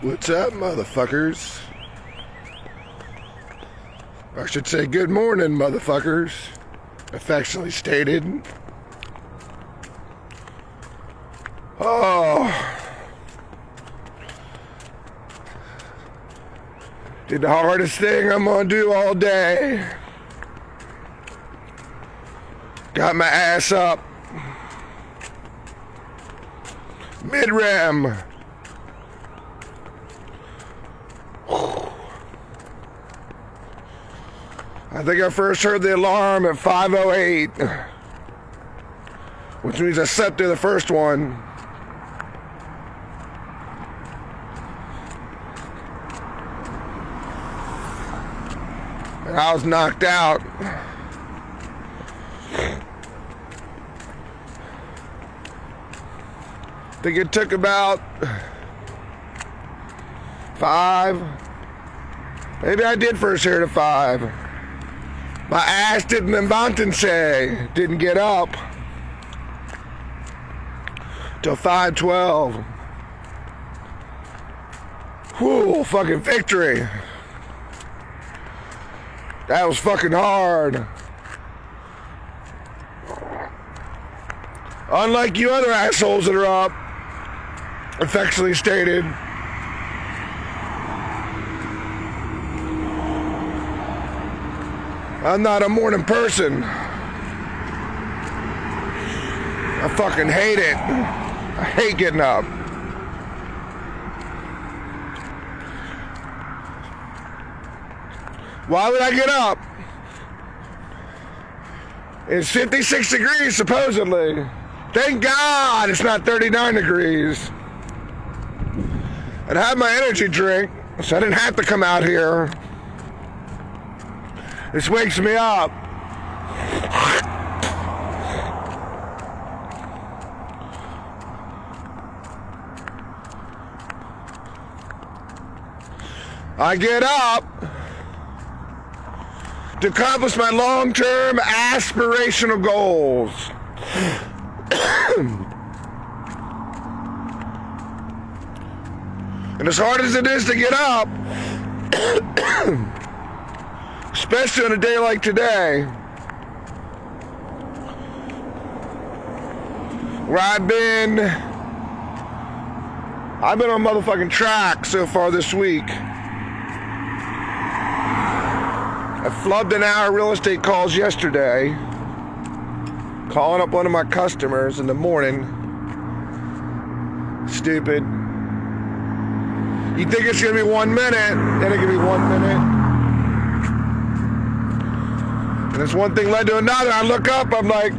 What's up, motherfuckers? I should say good morning, motherfuckers. Affectionately stated. Oh. Did the hardest thing I'm gonna do all day. Got my ass up. Mid-rem. I think I first heard the alarm at 5:08, which means I slept through the first one. And I was knocked out. I think it took about 5. Maybe I did first hear it at 5. My ass didn't levantarse, didn't get up till 5:12. Whew, fucking victory. That was fucking hard. Unlike you other assholes that are up, affectionately stated. I'm not a morning person. I fucking hate it. I hate getting up. Why would I get up? It's 56 degrees supposedly. Thank God it's not 39 degrees. I'd had my energy drink, so I didn't have to come out here. This wakes me up. I get up to accomplish my long-term aspirational goals. And as hard as it is to get up, especially on a day like today, where I've been on motherfucking track so far this week. I flubbed an hour of real estate calls yesterday, calling up one of my customers in the morning. Stupid. You think it's gonna be 1 minute, then it can be 1 minute. And this one thing led to another. I look up, I'm like,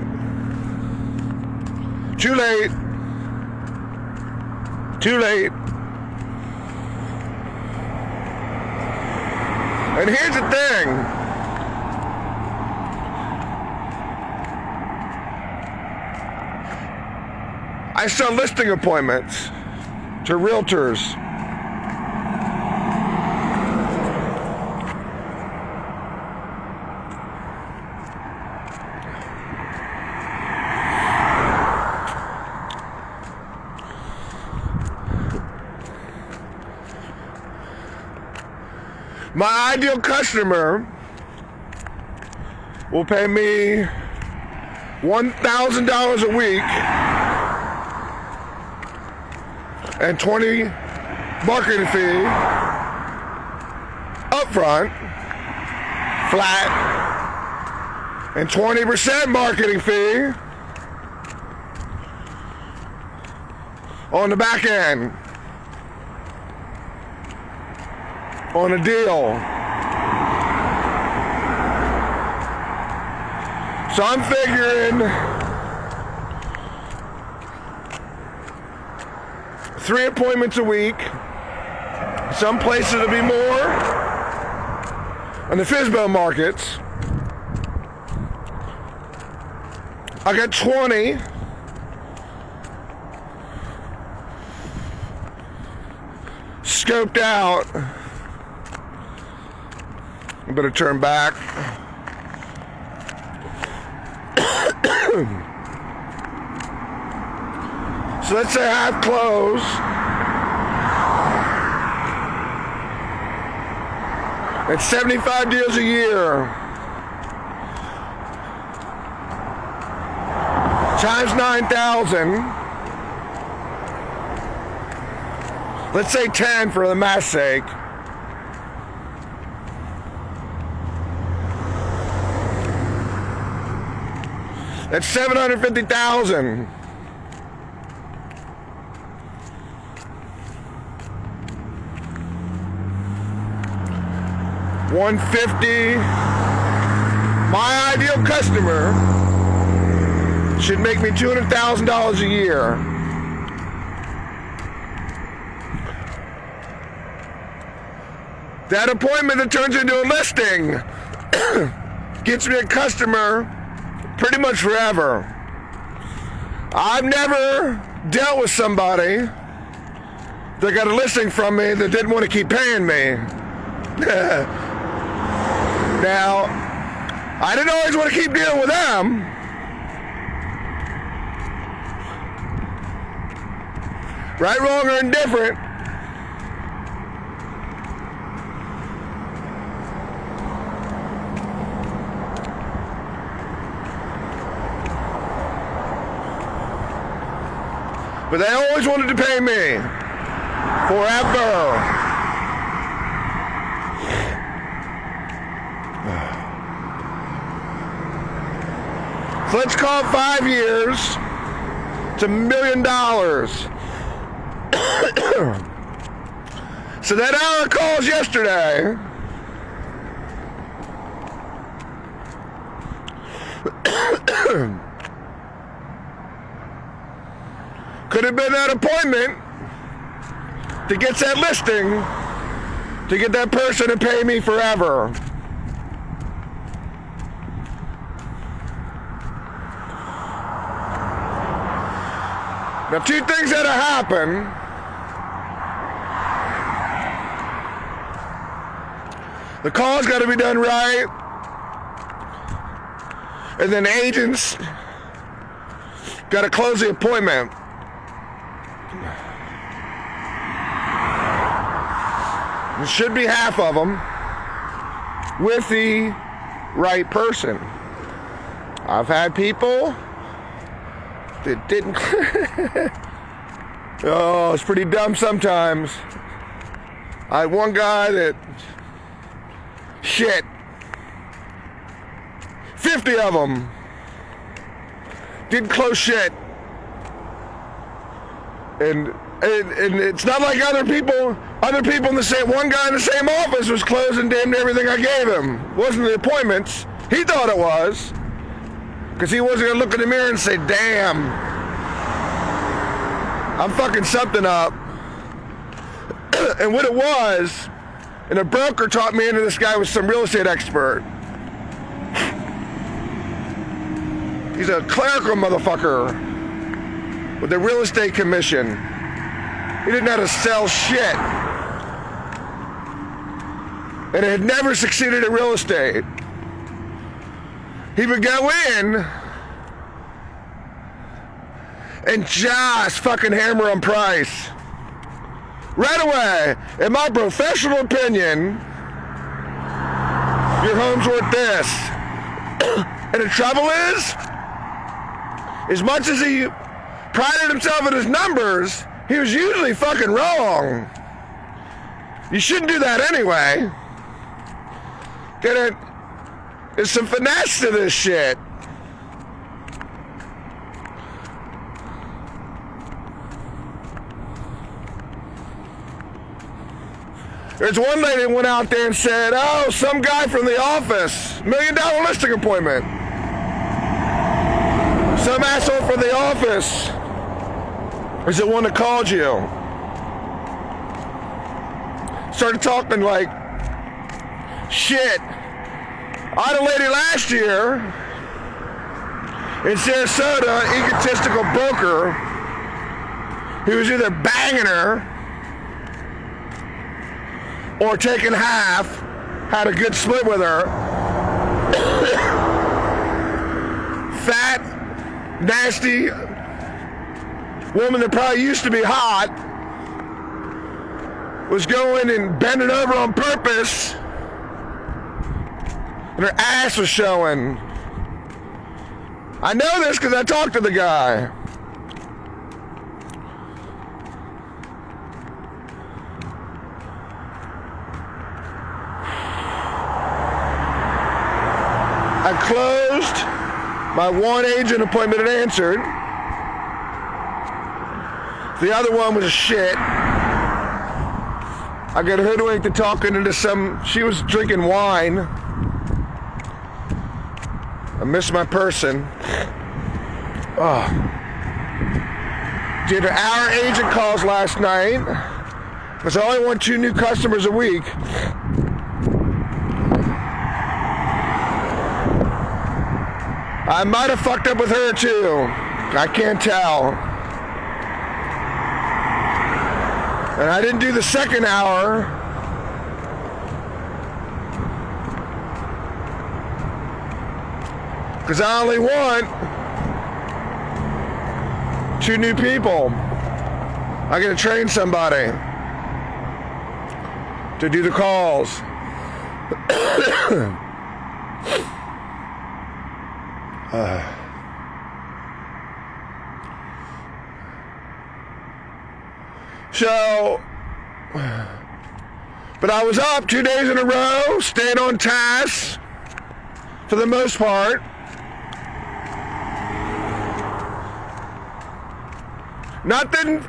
too late. Too late. And here's the thing. I sell listing appointments to realtors. My ideal customer will pay me $1,000 a week and $20 marketing fee upfront, flat, and 20% marketing fee on the back end. On a deal. So I'm figuring 3 appointments a week. Some places it'll be more. On the FSBO markets, I got 20. Scoped out. I better turn back. So let's say half close. It's 75 deals a year. Times 9,000. Let's say 10 for the math's sake. That's 750,000. $150. My ideal customer should make me $200,000 a year. That appointment that turns into a listing gets me a customer pretty much forever. I've never dealt with somebody that got a listing from me that didn't want to keep paying me. Now, I didn't always want to keep dealing with them. Right, wrong, or indifferent. But they always wanted to pay me. Forever. So let's call it 5 years. It's $1 million. So that hour of calls yesterday could have been that appointment to get that listing, to get that person to pay me forever. Now, two things that happen. The call's got to be done right, and then agents got to close the appointment. It should be half of them with the right person. I've had people that didn't. Oh, it's pretty dumb sometimes. I had one guy that, shit, 50 of them didn't close shit. And it's not like other people in the same, one guy in the same office was closing damn near everything I gave him. It wasn't the appointments. He thought it was. Because he wasn't going to look in the mirror and say, damn, I'm fucking something up. And what it was, and a broker taught me into this guy was some real estate expert. He's a clerical motherfucker with a real estate commission. He didn't know how to sell shit. And had never succeeded in real estate. He would go in and just fucking hammer on price. Right away, in my professional opinion, your home's worth this. And the trouble is, as much as he prided himself in his numbers, he was usually fucking wrong. You shouldn't do that anyway. There's some finesse to this shit. There's one lady that went out there and said, oh, some guy from the office, $1 million listing appointment. Some asshole from the office is the one that called you. Started talking like shit. I had a lady last year in Sarasota, egotistical broker, who was either banging her or taking half, had a good split with her. Fat, nasty woman that probably used to be hot was going and bending over on purpose and her ass was showing. I know this because I talked to the guy. I closed my one agent appointment and answered. The other one was a shit. I got hoodwinked to talking into she was drinking wine. I missed my person. Did an hour agent calls last night. Because I only want 2 new customers a week. I might have fucked up with her too. I can't tell. And I didn't do the second hour. Because I only want 2 new people. I gotta train somebody to do the calls. But I was up 2 days in a row, staying on task for the most part. Nothing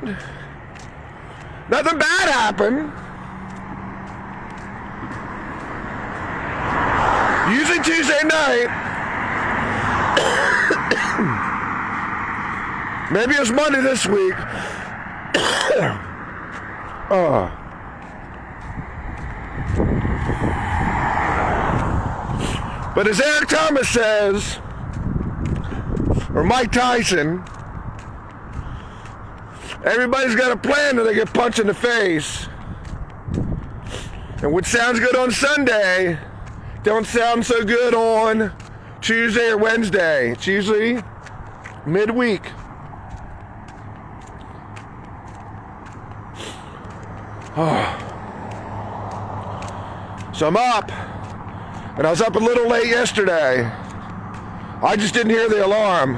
bad happened. Usually Tuesday night. Maybe it was Monday this week. But as Eric Thomas says, or Mike Tyson, everybody's got a plan till they get punched in the face. And what sounds good on Sunday don't sound so good on Tuesday or Wednesday. It's usually midweek. So I'm up, and I was up a little late yesterday. I just didn't hear the alarm.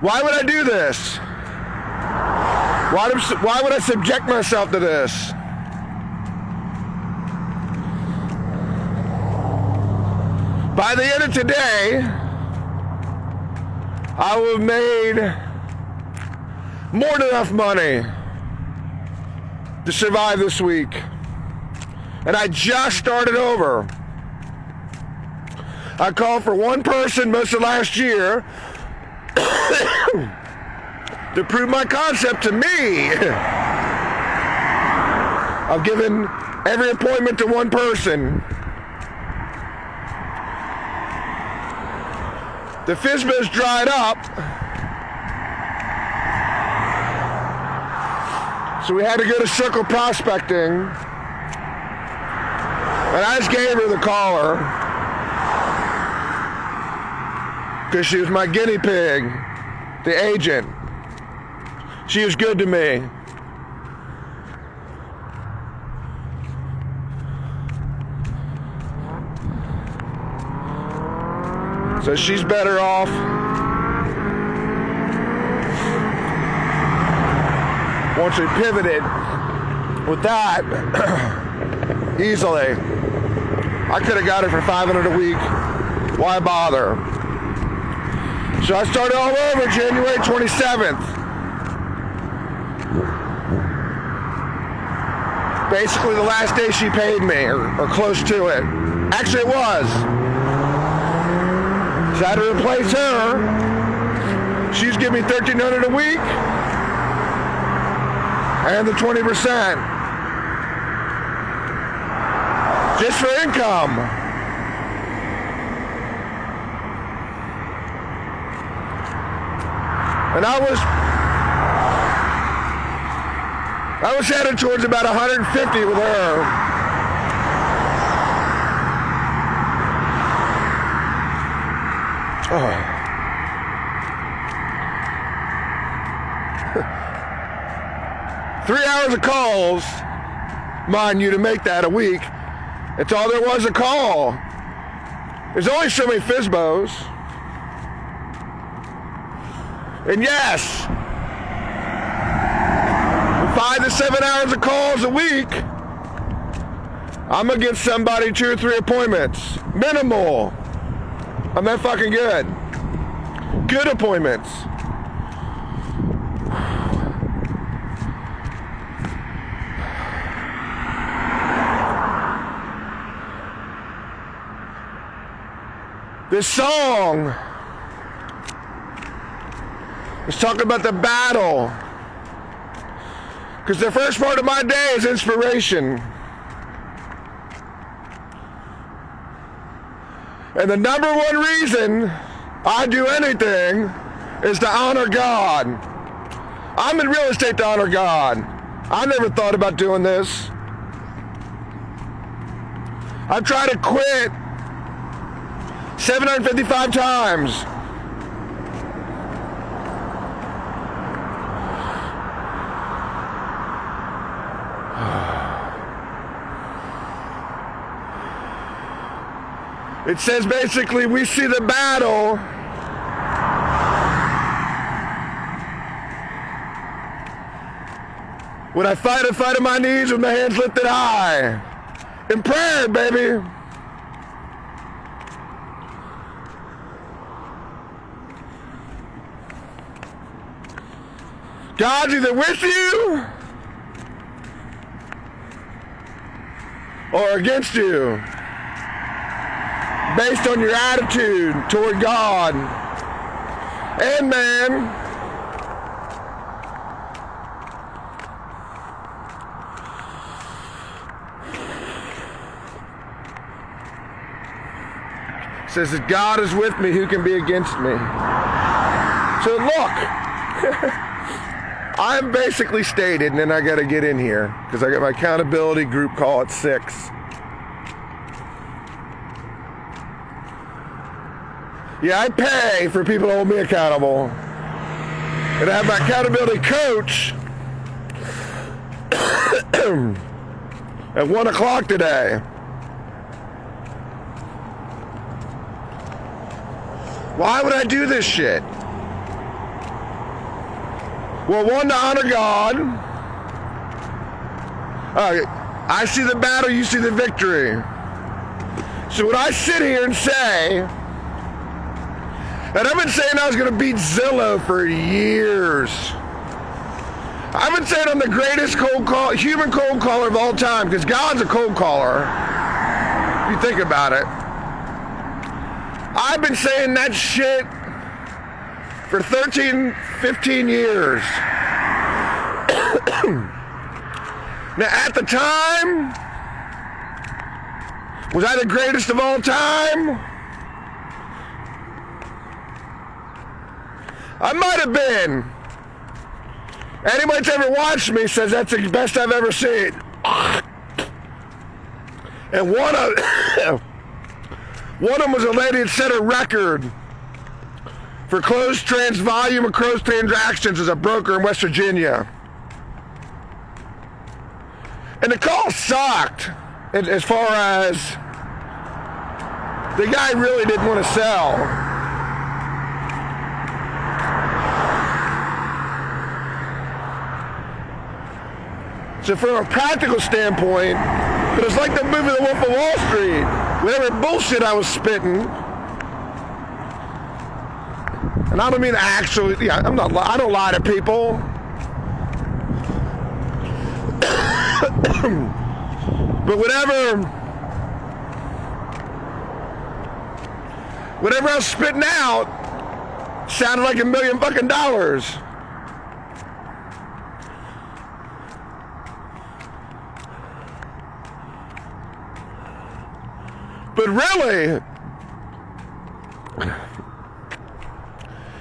Why would I do this? Why would I subject myself to this? By the end of today, I will have made more than enough money to survive this week. And I just started over. I called for one person most of last year to prove my concept to me. I've given every appointment to one person. The FSBO's dried up. So we had to go to Circle Prospecting. And I just gave her the caller. Because she was my guinea pig. The agent. She was good to me. So she's better off. Once we pivoted with that, easily. I could have got it for $500 a week. Why bother? So I started all over January 27th. Basically the last day she paid me, or close to it. Actually it was. So I had to replace her. She was giving me $1,300 a week. And the 20%. Just for income. And I was headed towards about 150 with her. Oh. 3 hours of calls, mind you, to make that a week. It's all there was to call. There's only so many FSBOs. And yes, 5 to 7 hours of calls a week, I'm gonna get somebody 2 or 3 appointments. Minimal. I'm that fucking good. Good appointments. This song is talking about the battle. Because the first part of my day is inspiration. And the number one reason I do anything is to honor God. I'm in real estate to honor God. I never thought about doing this. I've tried to quit 755 times. It says basically we see the battle when I fight a fight on my knees with my hands lifted high. In prayer, baby. God's either with you or against you, based on your attitude toward God and man. It says that God is with me, who can be against me? So look, I'm basically stated, and then I got to get in here because I got my accountability group call at 6. Yeah, I pay for people to hold me accountable. And I have my accountability coach at 1 o'clock today. Why would I do this shit? Well, 1, to honor God. I see the battle, you see the victory. So when I sit here and say, and I've been saying I was going to beat Zillow for years. I've been saying I'm the greatest human cold caller of all time, because God's a cold caller, if you think about it. I've been saying that shit for 13, 15 years. Now, at the time, was I the greatest of all time? I might have been. Anybody that's ever watched me says that's the best I've ever seen. And one of them was a lady that set a record for volume of closed transactions as a broker in West Virginia. And the call sucked as far as the guy really didn't want to sell. So from a practical standpoint, it was like the movie The Wolf of Wall Street. Whatever bullshit I was spitting, and I don't mean actually, I don't lie to people. But whatever I was spitting out sounded like $1 million fucking dollars. But really,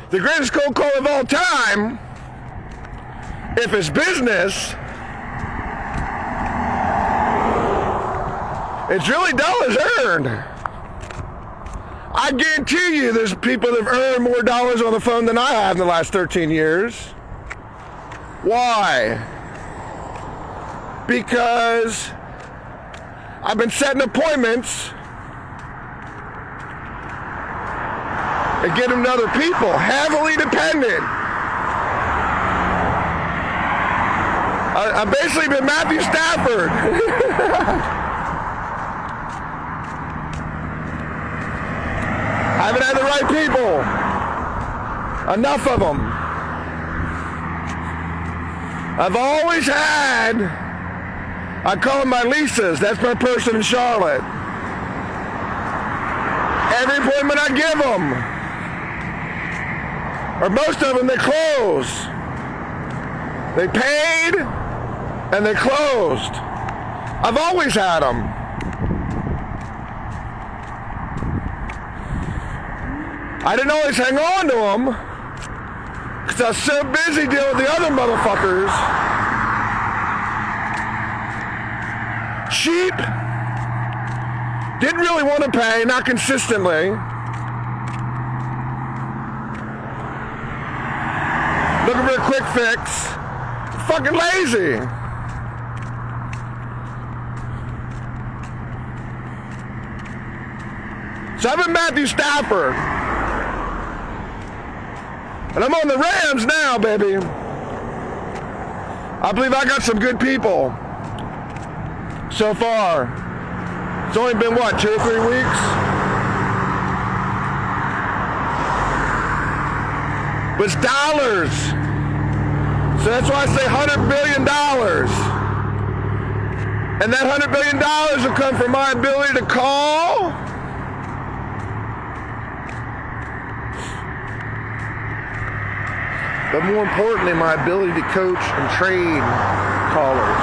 the greatest cold call of all time, if it's business, it's really dollars earned. I guarantee you there's people that have earned more dollars on the phone than I have in the last 13 years. Why? because I've been setting appointments and getting to other people, heavily dependent. I've basically been Matthew Stafford. I haven't had the right people. Enough of them. I've always had, I call them my Lisas. That's my person in Charlotte. Every appointment I give them, or most of them, they close. They paid and they closed. I've always had them. I didn't always hang on to them because I was so busy dealing with the other motherfuckers. Cheap. Didn't really want to pay, not consistently. Looking for a quick fix. Fucking lazy. So I've been Matthew Stafford. And I'm on the Rams now, baby. I believe I got some good people so far. It's only been, what, 2 or 3 weeks? But it's dollars. So that's why I say $100 billion. And that $100 billion will come from my ability to call, but more importantly, my ability to coach and trade callers.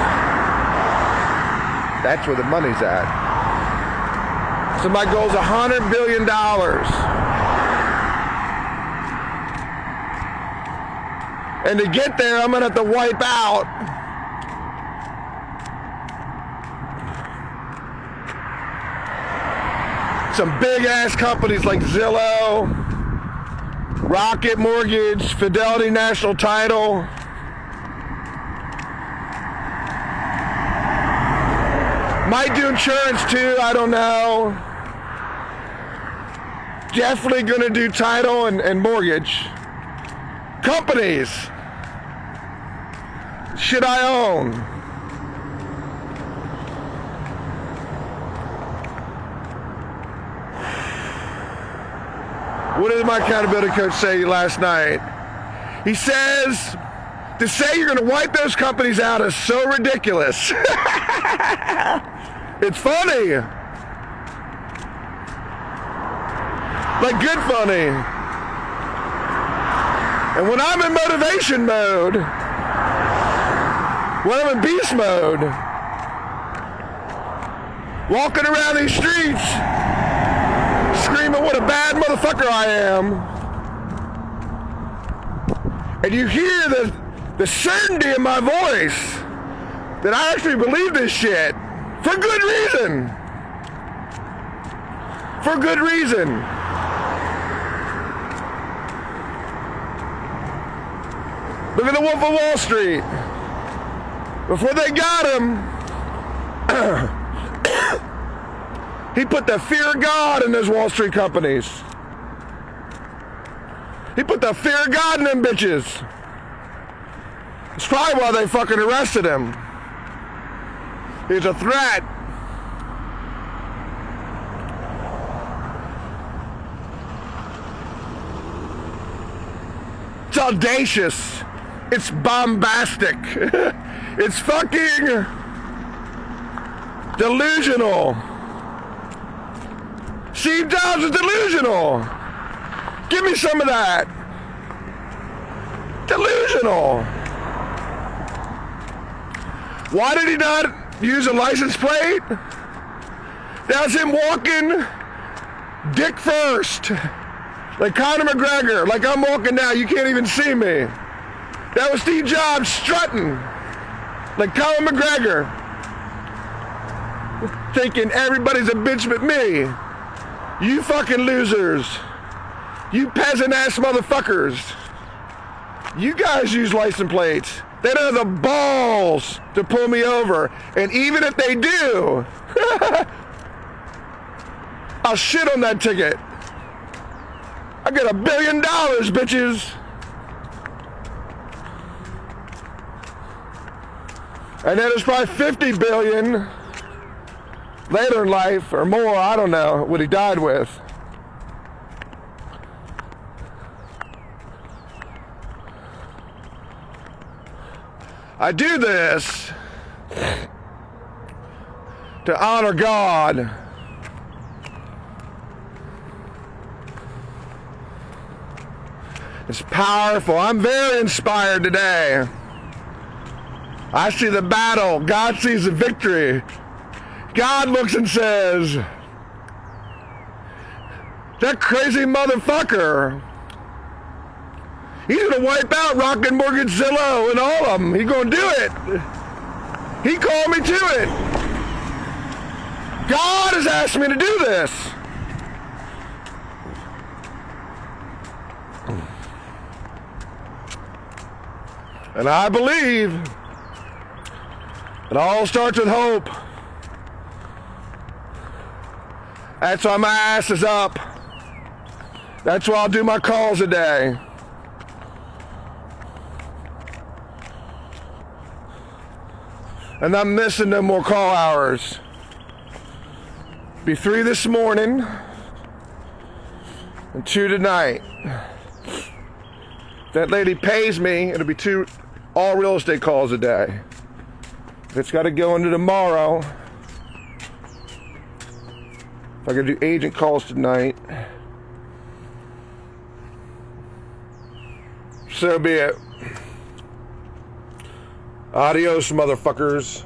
That's where the money's at. So my goal is $100 billion. And to get there, I'm going to have to wipe out some big-ass companies like Zillow, Rocket Mortgage, Fidelity National Title. Might do insurance too, I don't know. Definitely going to do title and mortgage. Companies. Should I own? What did my accountability coach say last night? He says, to say you're going to wipe those companies out is so ridiculous. It's funny. Like good funny. And when I'm in motivation mode, when I'm in beast mode, walking around these streets, screaming what a bad motherfucker I am, and you hear the certainty in my voice that I actually believe this shit for good reason. For good reason. Look at the Wolf of Wall Street. Before they got him, he put the fear of God in those Wall Street companies. He put the fear of God in them bitches. It's probably why they fucking arrested him. He's a threat. It's audacious. It's bombastic. It's fucking delusional. Steve Jobs is delusional. Give me some of that. Delusional. Why did he not use a license plate? That was him walking dick first. Like Conor McGregor. Like I'm walking now, you can't even see me. That was Steve Jobs strutting. Like Conor McGregor. Thinking everybody's a bitch but me. You fucking losers. You peasant ass motherfuckers. You guys use license plates. They don't have the balls to pull me over. And even if they do, I'll shit on that ticket. I get $1 billion, bitches. And then there's probably 50 billion later in life, or more, I don't know what he died with. I do this to honor God. It's powerful. I'm very inspired today. I see the battle. God sees the victory. God looks and says, that crazy motherfucker, he's going to wipe out Rocket Mortgage, Zillow, and all of them. He's going to do it. He called me to it. God has asked me to do this. And I believe it all starts with hope. That's why my ass is up. That's why I'll do my calls a day. And I'm missing no more call hours. Be 3 this morning and 2 tonight. If that lady pays me, it'll be 2 all real estate calls a day. If it's got to go into tomorrow, if I gotta do agent calls tonight, so be it. Adios, motherfuckers.